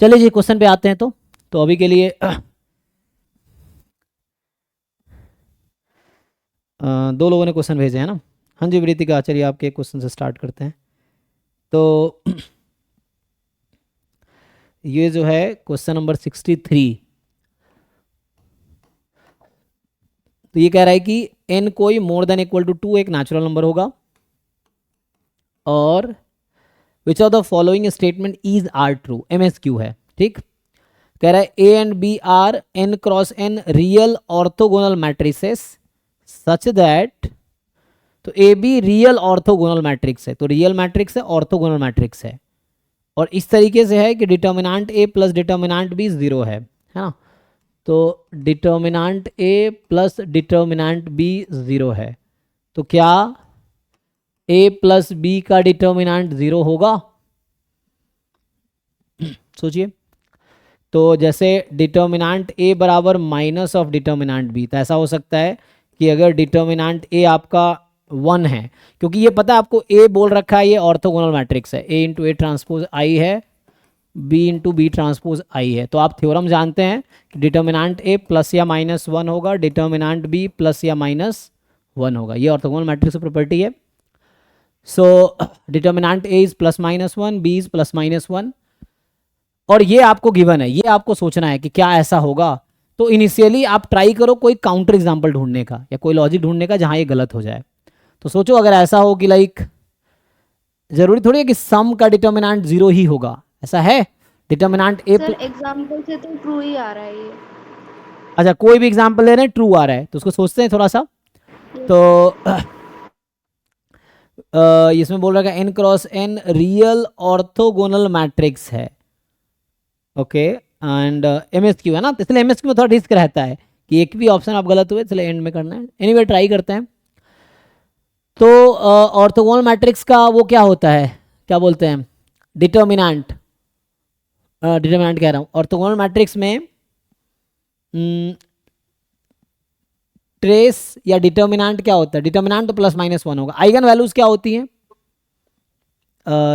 चलिए जी क्वेश्चन पे आते हैं। तो अभी के लिए दो लोगों ने क्वेश्चन भेजे हैं ना। हाँ जी वृतिका, चलिए आपके क्वेश्चन से स्टार्ट करते हैं। तो ये जो है क्वेश्चन नंबर 63, तो ये कह रहा है कि n कोई मोर देन इक्वल टू 2 एक नेचुरल नंबर होगा और which of the following statement is are true. MSQ है, ठीक। कह रहा है A and B are n cross n real orthogonal matrices such that, तो A B real orthogonal matrix है, तो रियल मैट्रिक्स है, ऑर्थोगोनल मैट्रिक्स है, और इस तरीके से है कि determinant A plus determinant B zero है ना। तो determinant A plus determinant B zero है, तो क्या ए प्लस बी का डिटर्मिनेंट जीरो होगा? सोचिए। तो जैसे डिटर्मिनेंट ए बराबर माइनस ऑफ डिटर्मिनेंट बी, तो ऐसा हो सकता है कि अगर डिटर्मिनेंट ए आपका 1 है, क्योंकि ये पता है आपको ए बोल रखा है ये ऑर्थोगोनल मैट्रिक्स है, ए इंटू ए ट्रांसपोज आई है, B into B transpose I है, तो आप थ्योरम जानते हैं कि डिटर्मिनेंट ए प्लस या माइनस 1 होगा, डिटर्मिनेंट बी प्लस या माइनस 1 होगा, ये ऑर्थोगोनल मैट्रिक्स की प्रॉपर्टी है। So determinant A is plus minus 1, B is plus minus 1, और ये आपको गिवन है, ये आपको सोचना है कि क्या ऐसा होगा। तो इनिशियली आप ट्राई करो कोई काउंटर एग्जांपल ढूंढने का या कोई लॉजिक ढूंढने का जहां ये गलत हो जाए। तो सोचो अगर ऐसा हो कि लाइक जरूरी थोड़ी है कि सम का डिटर्मिनेंट जीरो ही होगा, ऐसा है डिटर्मिनेंट ए। सर एग्जांपल से तो ट्रू ही आ रहा है ये। अच्छा कोई भी एग्जांपल ले रहे हैं ट्रू आ रहा है, तो उसको सोचते हैं थोड़ा सा। तो इसमें बोल रहा है n cross n real orthogonal matrix है, ओके, एंड MSQ है ना, तो इसलिए MSQ में थोड़ा रिस्क रहता है कि एक भी ऑप्शन आप गलत हुए, इसलिए एंड में करना है। एनीवे ट्राई करते हैं। तो ऑर्थोगोनल मैट्रिक्स का वो क्या होता है, क्या बोलते हैं, डिटर्मिनेंट, डिटर्मिनेंट कह रहा हूँ, ऑर्थोगोनल मैट्रिक्स में ट्रेस या डिटर्मिनेंट क्या होता है, डिटर्मिनेंट तो प्लस माइनस 1 होगा। आइगन वैल्यूज क्या होती हैं,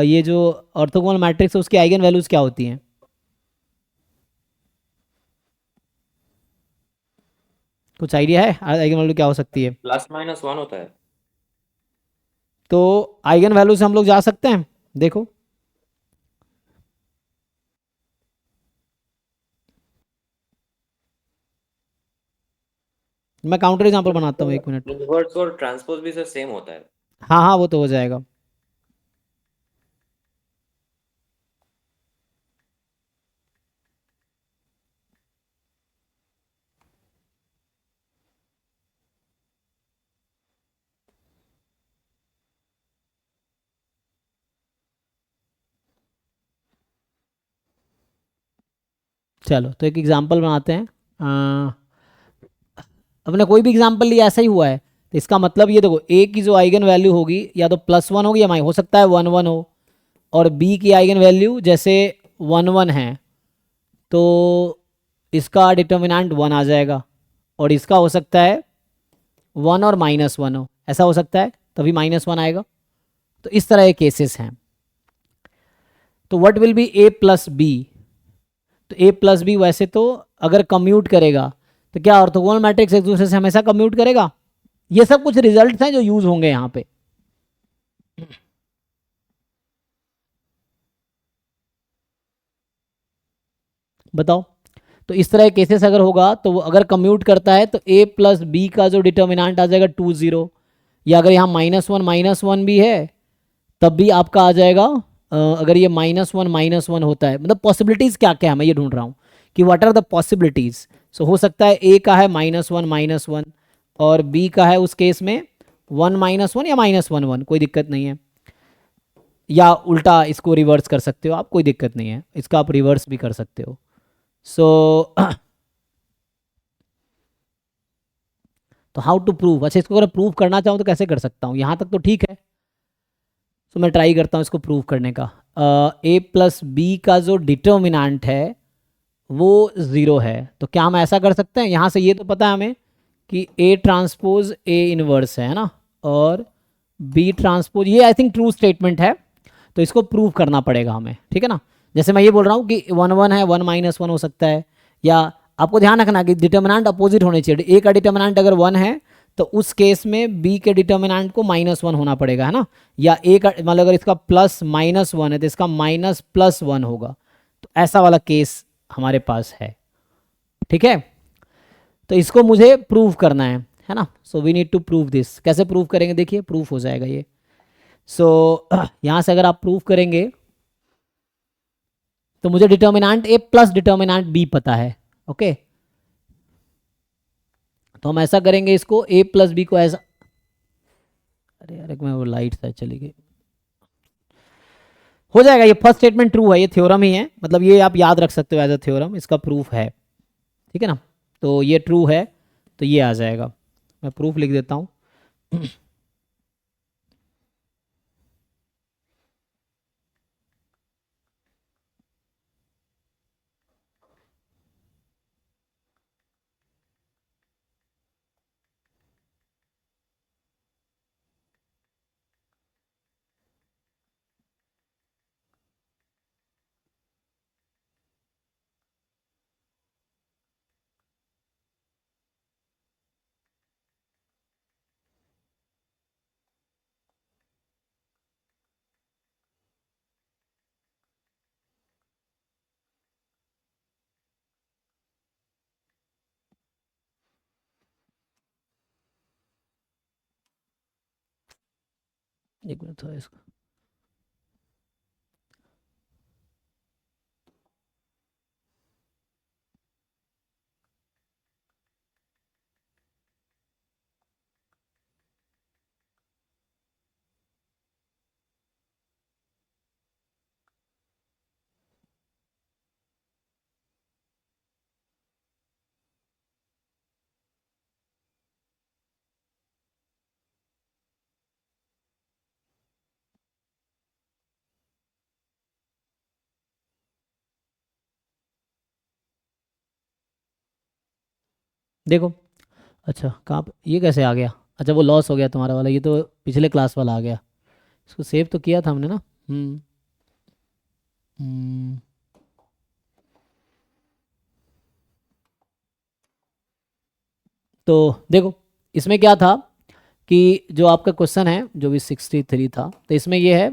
ये जो ऑर्थोगोनल मैट्रिक्स है उसकी आइगन वैल्यूज क्या होती हैं? कुछ आइडिया है आइगन वैल्यू क्या हो सकती है? प्लस माइनस 1 होता है। तो आइगन वैल्यू से हम लोग जा सकते हैं, देखो मैं काउंटर एग्जांपल बनाता हूँ, 1 मिनट। इनवर्स और ट्रांसपोज भी सर सेम होता है। हाँ हाँ वो तो हो जाएगा। चलो तो एक एग्जांपल बनाते हैं। अपने कोई भी एग्जांपल लिया ऐसा ही हुआ है, तो इसका मतलब ये देखो ए की जो आइगन वैल्यू होगी या तो प्लस 1 होगी या हो सकता है 1 1 हो, और बी की आइगन वैल्यू जैसे 1 1 है, तो इसका डिटर्मिनेंट 1 आ जाएगा, और इसका हो सकता है 1 और माइनस 1 हो, ऐसा हो सकता है, तभी माइनस 1 आएगा। तो इस तरह के केसेस हैं। तो what will be A plus B, तो ए प्लस बी वैसे तो अगर कम्यूट करेगा तो क्या ऑर्थोगोनल मैट्रिक्स एक दूसरे से हमेशा कम्यूट करेगा? ये सब कुछ रिजल्ट्स हैं जो यूज होंगे यहाँ पे। बताओ। तो इस तरह केसेस अगर होगा तो वो अगर कम्यूट करता है तो ए प्लस बी का जो डिटर्मिनेंट आ जाएगा 2 0, या अगर यहाँ माइनस वन भी है तब भी आपका आ जाएगा। अगर ये माइनस वन होता है, मतलब पॉसिबिलिटीज़ क्या क्या है मैं ये ढूंढ रहा हूँ कि व्हाट आर द पॉसिबिलिटीज़। सो हो सकता है ए का है माइनस वन और बी का है उस केस में 1 -1 या -1 1, कोई दिक्कत नहीं है, या उल्टा इसको रिवर्स कर सकते हो आप, कोई दिक्कत नहीं है, इसका आप रिवर्स भी कर सकते हो। सो तो हाउ टू प्रूव, अच्छा इसको अगर प्रूव करना चाहूँ तो कैसे कर सकता हूँ? यहाँ तक तो ठीक है, तो मैं ट्राई करता हूँ इसको प्रूव करने का। ए प्लस बी का जो डिटर्मिनेंट है वो ज़ीरो है, तो क्या हम ऐसा कर सकते हैं? यहाँ से ये तो पता है हमें कि ए ट्रांसपोज ए इनवर्स है ना, और बी ट्रांसपोज, ये आई थिंक ट्रू स्टेटमेंट है, तो इसको प्रूव करना पड़ेगा हमें, ठीक है ना। जैसे मैं ये बोल रहा हूँ कि 1 1 है, 1 - 1 हो सकता है, या आपको ध्यान रखना कि डिटर्मिनेंट अपोजिट होने चाहिए। ए का डिटर्मिनेंट अगर 1 है तो उस केस में बी के डिटर्मिनेंट को -1 होना पड़ेगा, है ना। या ए का मतलब अगर इसका +-1 है तो इसका -+1 होगा। तो ऐसा वाला केस हमारे पास है, ठीक है। तो इसको मुझे प्रूव करना है ना। So we need to prove this. कैसे प्रूव करेंगे, देखिए प्रूफ हो जाएगा ये। सो यहाँ से अगर आप प्रूव करेंगे तो मुझे determinant A plus determinant B पता है, ओके। तो हम ऐसा करेंगे, इसको ए प्लस बी को ऐसा, अरे यार एक में वो लाइट शायद चली गई, हो जाएगा। ये फर्स्ट स्टेटमेंट ट्रू है, ये थ्योरम ही है, मतलब ये आप याद रख सकते हो एज अ थ्योरम, इसका प्रूफ है, ठीक है ना। तो ये ट्रू है तो ये आ जाएगा। मैं प्रूफ लिख देता हूँ। एक मिनट थोड़ा इसका, देखो। अच्छा कहाँ ये कैसे आ गया, अच्छा वो लॉस हो गया तुम्हारा वाला, ये तो पिछले क्लास वाला आ गया। इसको सेव तो किया था हमने ना। हम्म हम्म, तो देखो इसमें क्या था कि जो आपका क्वेश्चन है जो भी 63 था, तो इसमें ये है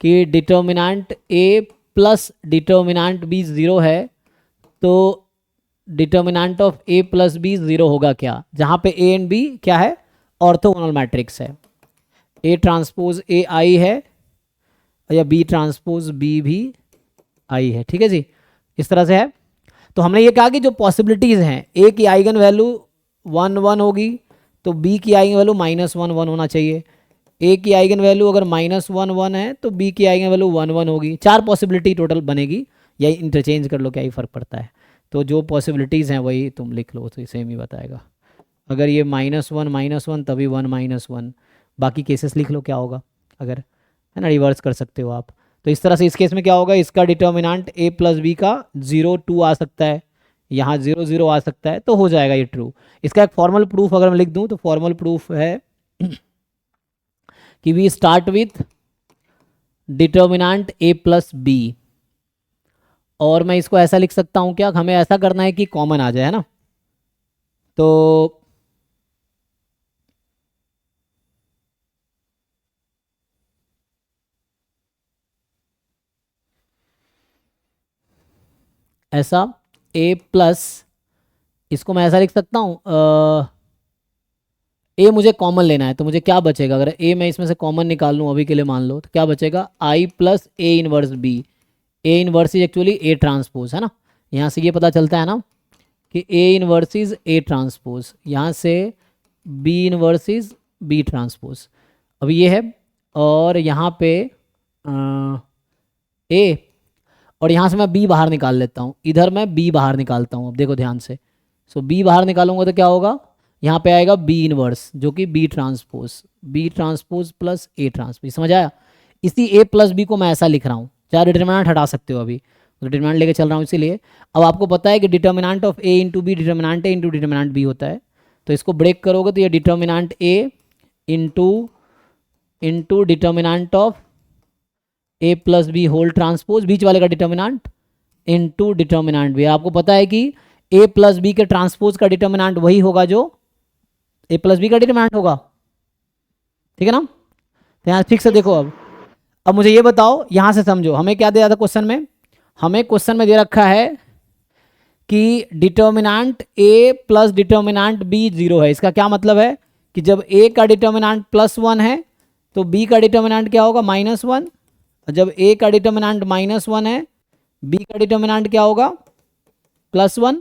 कि determinant A plus determinant B 0 है, तो determinant of A plus B 0 होगा क्या, जहाँ पे ए एंड बी क्या है, ऑर्थोगोनल मैट्रिक्स है। ए ट्रांसपोज ए आई है या बी ट्रांसपोज बी भी आई है, ठीक है जी, इस तरह से है। तो हमने ये कहा कि जो पॉसिबिलिटीज़ हैं, ए की आइगन वैल्यू 1 1 होगी तो बी की आइगन वैल्यू -1 1 होना चाहिए। ए की आइगन वैल्यू अगर -1 1 है तो बी की आइगन वैल्यू 1 1 होगी। 4 पॉसिबिलिटी टोटल बनेगी, या इंटरचेंज कर लो, क्या ही फ़र्क पड़ता है। तो जो पॉसिबिलिटीज़ हैं वही तुम लिख लो, तो सेम ही बताएगा। अगर ये -1 तभी 1 - 1, बाकी केसेस लिख लो क्या होगा अगर, है ना, रिवर्स कर सकते हो आप। तो इस तरह से इस केस में क्या होगा, इसका डिटर्मिनेंट ए प्लस बी का 0 2 आ सकता है, यहाँ 0 0 आ सकता है, तो हो जाएगा ये ट्रू। इसका एक फॉर्मल प्रूफ अगर मैं लिख दूँ तो फॉर्मल प्रूफ है कि we start with determinant A plus B, और मैं इसको ऐसा लिख सकता हूँ, क्या हमें ऐसा करना है कि कॉमन आ जाए, है ना। तो ऐसा ए प्लस, इसको मैं ऐसा लिख सकता हूँ, ए मुझे कॉमन लेना है तो मुझे क्या बचेगा, अगर ए मैं इसमें से कॉमन निकाल लूँ अभी के लिए मान लो, तो क्या बचेगा, I plus A inverse B. A inverse is actually A transpose, है ना। यहाँ से ये पता चलता है ना कि A inverse is A transpose, यहाँ से B inverse is B transpose. अभी ये है, और यहाँ पे ए, और यहाँ से मैं बी बाहर निकाल लेता हूँ, इधर मैं बी बाहर निकालता हूँ। अब देखो ध्यान से, सो बी बाहर निकालूंगा तो क्या होगा, यहाँ पे आएगा बी इनवर्स जो कि B transpose plus A transpose, समझ आया। इसी ए प्लस बी को मैं ऐसा लिख रहा हूँ, चाहे डिटर्मिनेंट हटा सकते हो, अभी डिटर्मिनेंट लेके चल रहा हूँ इसीलिए। अब आपको पता है कि determinant of A into B determinant A into determinant B होता है, तो इसको ब्रेक करोगे तो ये determinant A into into determinant of A plus B whole transpose बीच वाले का डिटर्मिनांट इनटू डिटर्मिनांट बी। आपको पता है कि ए प्लस बी के ट्रांसपोज का डिटर्मिनांट वही होगा जो ए प्लस बी का डिटर्मिनांट होगा, ठीक है ना। तो यहाँ ठीक से देखो, अब मुझे ये बताओ, यहाँ से समझो हमें क्या दिया था क्वेश्चन में। हमें क्वेश्चन में दे रखा है कि डिटर्मिनांट ए प्लस डिटर्मिनांट बी 0 है। इसका क्या मतलब है कि जब ए का डिटर्मिनांट +1 है तो बी का डिटर्मिनांट क्या होगा -1, और जब ए का डिटर्मिनांट -1 है बी का डिटर्मिनांट क्या होगा +1,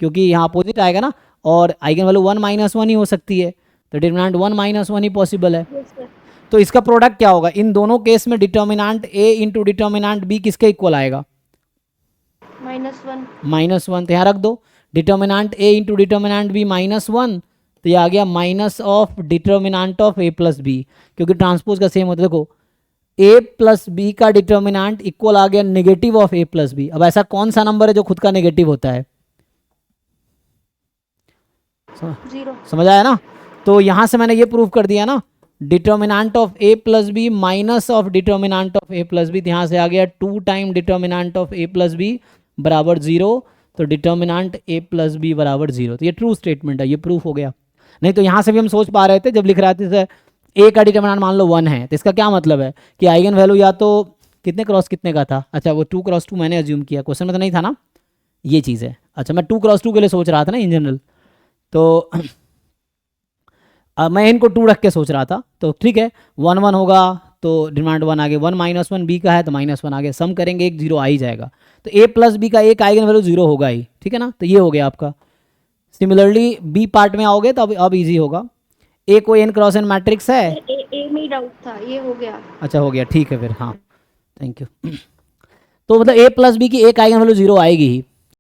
क्योंकि यहाँ अपोजिट आएगा ना, और आइगन वैल्यू 1 -1 ही हो सकती है, तो डिटर्मिनांट 1 -1 ही पॉसिबल है। Yes sir. तो इसका प्रोडक्ट क्या होगा इन दोनों केस में, determinant A into determinant B किसके इक्वल आएगा -1। -1। तो यहाँ रख दो determinant A into determinant B -1, तो ये आ गया minus of determinant of A plus B, क्योंकि ट्रांसपोज का सेम होता है। देखो ए प्लस बी का डिटर्मिनांट इक्वल आ गया negative of A plus B. अब ऐसा कौन सा नंबर है जो खुद का नेगेटिव होता है, 0। समझ आया ना। तो यहाँ से मैंने ये प्रूव कर दिया ना, determinant of A plus B minus of determinant of A plus B, यहाँ से आ गया 2 time determinant of A plus B बराबर 0, तो डिटर्मिनांट ए प्लस बी बराबर 0। तो ये ट्रू स्टेटमेंट है, ये प्रूफ हो गया। नहीं तो यहाँ से भी हम सोच पा रहे थे जब लिख रहे थे ए का डिटर्मिनांट मान लो 1 है, तो इसका क्या मतलब है कि आइगन वैल्यू या तो कितने क्रॉस कितने का था, अच्छा वो 2 क्रॉस 2 मैंने अज्यूम किया, क्वेश्चन में तो नहीं था ना, ये चीज़ है। अच्छा मैं 2 क्रॉस 2 के लिए सोच रहा था ना इन जनरल, तो मैं इनको 2 रख के सोच रहा था, तो ठीक है 1 1 होगा तो डिटर्मिनांट 1 आ गया, 1 -1 बी का है तो -1 आ गया, सम करेंगे एक 0 आ ही जाएगा, तो ए प्लस बी का एक आइगन वैल्यू 0 होगा ही, ठीक है ना। तो ये हो गया आपका। सिमिलरली बी पार्ट में आओगे तो अब इजी होगा। ए कोई एन क्रॉस एन मैट्रिक्स है, ए में डाउट था, ये हो गया। अच्छा हो गया, ठीक है फिर, हाँ थैंक यू। तो मतलब ए प्लस बी की एक आइगन वैल्यू 0 आएगी ही,